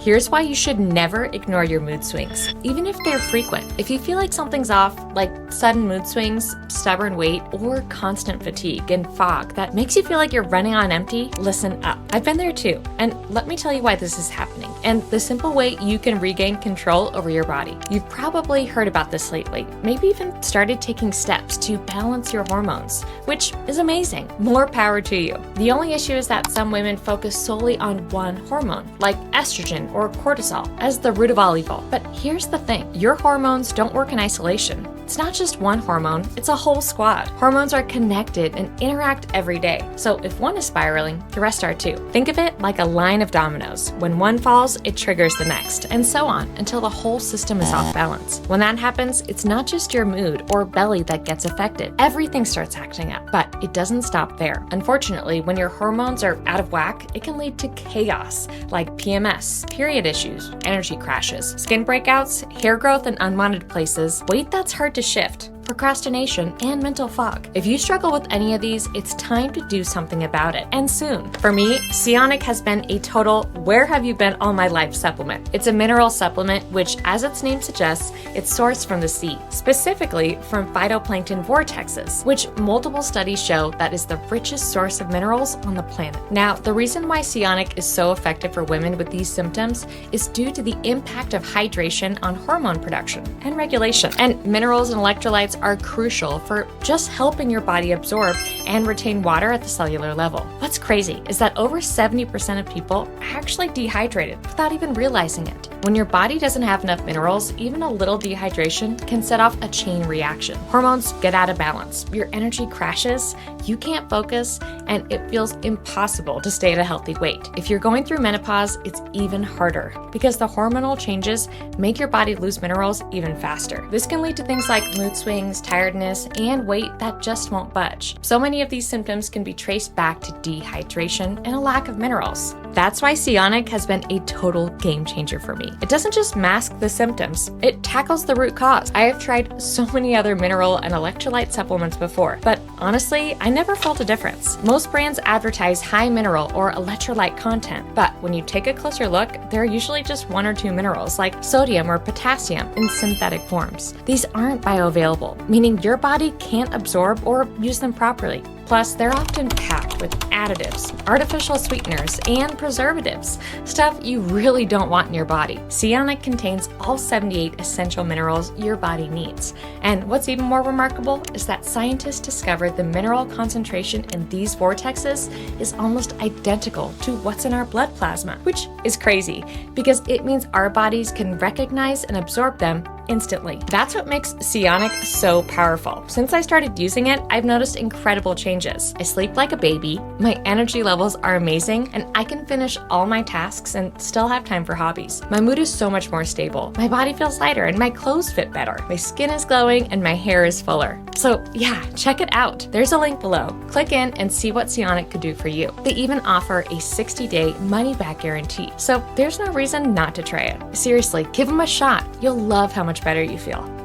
Here's why you should never ignore your mood swings, even if they're frequent. If you feel like something's off, like sudden mood swings, stubborn weight, or constant fatigue and fog that makes you feel like you're running on empty, listen up. I've been there too, and let me tell you why this is happening and the simple way you can regain control over your body. You've probably heard about this lately, maybe even started taking steps to balance your hormones, which is amazing. More power to you. The only issue is that some women focus solely on one hormone, like estrogen or cortisol, as the root of all evil. But here's the thing, your hormones don't work in isolation. It's not just one hormone, it's a whole squad. Hormones are connected and interact every day. So if one is spiraling, the rest are too. Think of it like a line of dominoes. When one falls, it triggers the next, and so on until the whole system is off balance. When that happens, it's not just your mood or belly that gets affected. Everything starts acting up, but it doesn't stop there. Unfortunately, when your hormones are out of whack, it can lead to chaos like PMS, period issues, energy crashes, skin breakouts, hair growth in unwanted places, weight that's hard to shift, procrastination, and mental fog. If you struggle with any of these, it's time to do something about it, and soon. For me, Seaonic has been a total where have you been all my life supplement. It's a mineral supplement which, as its name suggests, it's sourced from the sea, specifically from phytoplankton vortexes, which multiple studies show that is the richest source of minerals on the planet. Now, the reason why Seaonic is so effective for women with these symptoms is due to the impact of hydration on hormone production and regulation. And minerals and electrolytes are crucial for just helping your body absorb and retain water at the cellular level. What's crazy is that over 70% of people are actually dehydrated without even realizing it. When your body doesn't have enough minerals, even a little dehydration can set off a chain reaction. Hormones get out of balance, your energy crashes, you can't focus, and it feels impossible to stay at a healthy weight. If you're going through menopause, it's even harder because the hormonal changes make your body lose minerals even faster. This can lead to things like mood swings, tiredness, and weight that just won't budge. So many of these symptoms can be traced back to dehydration and a lack of minerals. That's why Seaonic has been a total game changer for me. It doesn't just mask the symptoms, it tackles the root cause. I have tried so many other mineral and electrolyte supplements before, but honestly, I never felt a difference. Most brands advertise high mineral or electrolyte content, but when you take a closer look, there are usually just one or two minerals like sodium or potassium in synthetic forms. These aren't bioavailable, meaning your body can't absorb or use them properly. Plus, they're often packed with additives, artificial sweeteners, and preservatives, stuff you really don't want in your body. Seaonic contains all 78 essential minerals your body needs. And what's even more remarkable is that scientists discovered the mineral concentration in these vortexes is almost identical to what's in our blood plasma, which is crazy because it means our bodies can recognize and absorb them instantly. That's what makes Seaonic so powerful. Since I started using it, I've noticed incredible changes. I sleep like a baby, my energy levels are amazing, and I can finish all my tasks and still have time for hobbies. My mood is so much more stable. My body feels lighter and my clothes fit better. My skin is glowing and my hair is fuller. So yeah, check it out. There's a link below. Click in and see what Seaonic could do for you. They even offer a 60-day money-back guarantee. So there's no reason not to try it. Seriously, give them a shot. You'll love how much better you feel.